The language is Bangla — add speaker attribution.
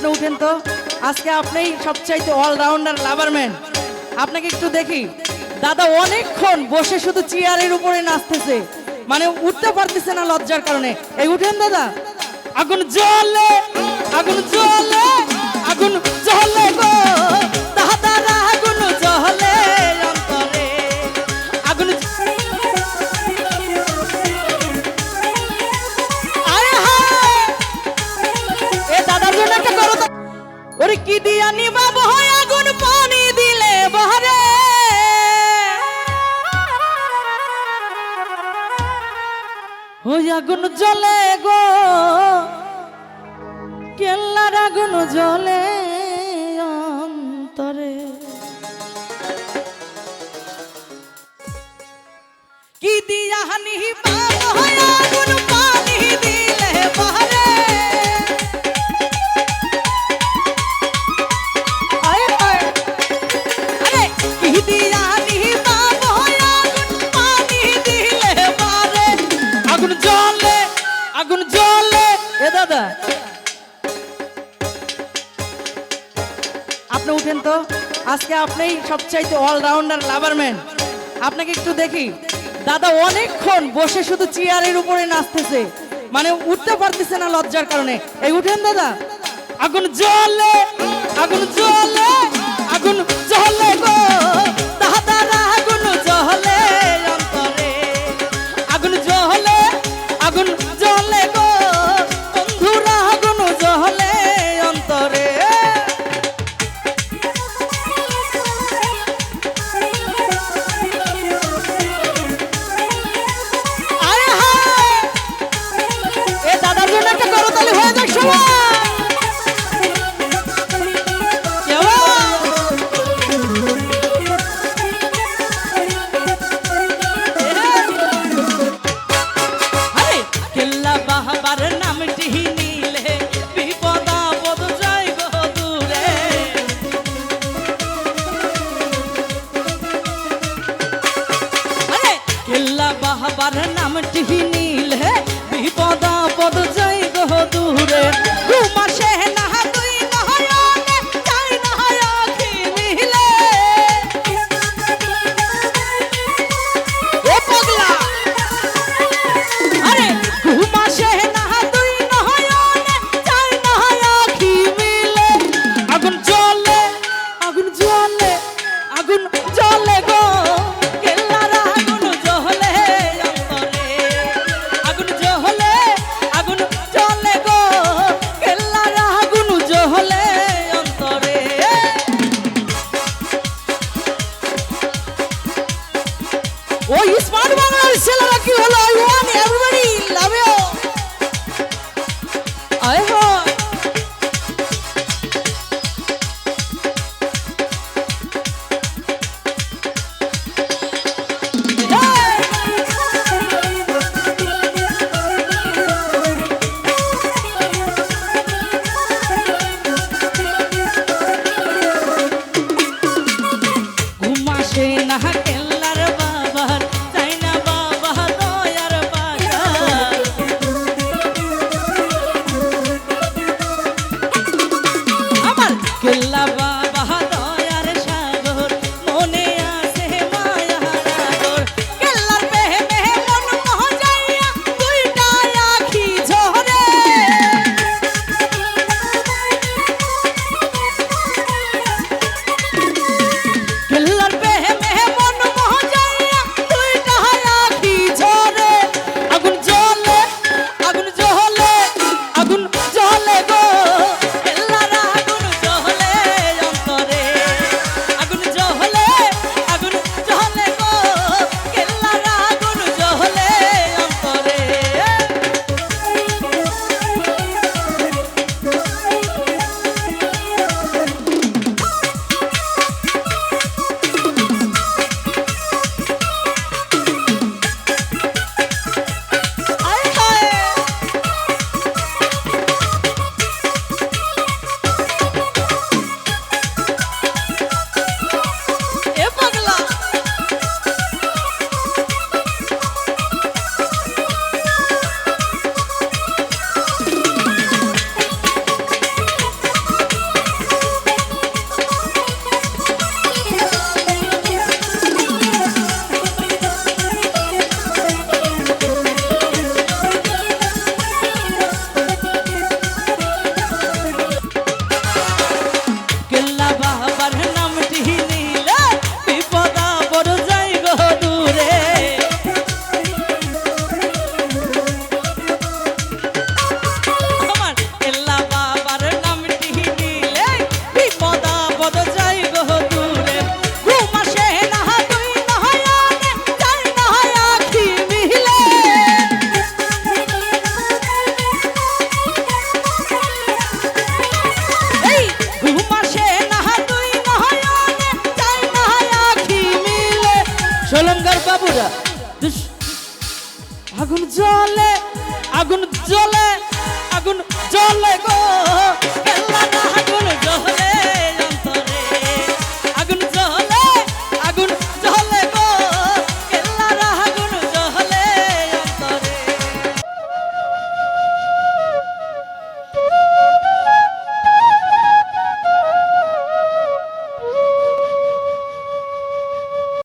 Speaker 1: আপনি উঠেন তো, আজকে আপনিই সবচাইতে অলরাউন্ডার লাভারম্যান। আপনাকে একটু দেখি। দাদা অনেকক্ষণ বসে শুধু চেয়ারের উপরে নাচতেছে, মানে উঠতে পারতেছে না লজ্জার কারণে। এই উঠেন দাদা। আগুন জ্বলে, আগুন জ্বলে, আগুন জ্বলে গো দাদারা, আগুন জ্বলে অন্তরে, আগুন। আয় হায়, এ দাদার জন্য একটা করো তো। ওরে কি দিয়া নিবাব হয় আগুন, পানি দিলে বহরে। ওই আগুন জ্বলে গো, কেল্লার আগুন জ্বলে অন্তরে। কি দিয়া নিবাব হয় আগুন, পানি দিলে বহরে। আগুন জ্বলে। এ দাদা আপনি উঠেন তো, আজকে আপনিই সবচাইতে অলরাউন্ডার লাভারম্যান। আপনাকে একটু দেখি। দাদা অনেকক্ষণ বসে শুধু চেয়ারের উপরে নাচতেছে, মানে উঠতে পারতেছে না লজ্জার কারণে। এই উঠেন দাদা। আগুন জ্বলে, আগুন জ্বলে, আগুন জ্বলে গো দাদারা, আগুন জ্বলে অন্তরে, আগুন জ্বলে, আগুন জ্বলে গো বন্ধুরা, আগুন জ্বলে অন্তরে। আয় হায়, এ দাদার জন্য একটা করতালি হয়ে যাক সবাই। বাবার নামটি নিলে বিপদ আপদ যাই গো দূরে। ঘুমাসে না তুই নয়নে, চাই না আখি মিলে। ও পাগলা, আরে ঘুমাসে না তুই নয়নে, চাই না আখি মিলে। আগুন জ্বলে, আগুন জ্বলে, আগুন জ্বলে গো কেল্লারা, আগুন জ্বলে অন্তরে, আগুন জ্বলে, আগুন জ্বলে গো কেল্লারা, আগুন জ্বলে অন্তরে। ওই স্মার্ট বাংলার ছেলেরা কি হলো? I want everybody love you.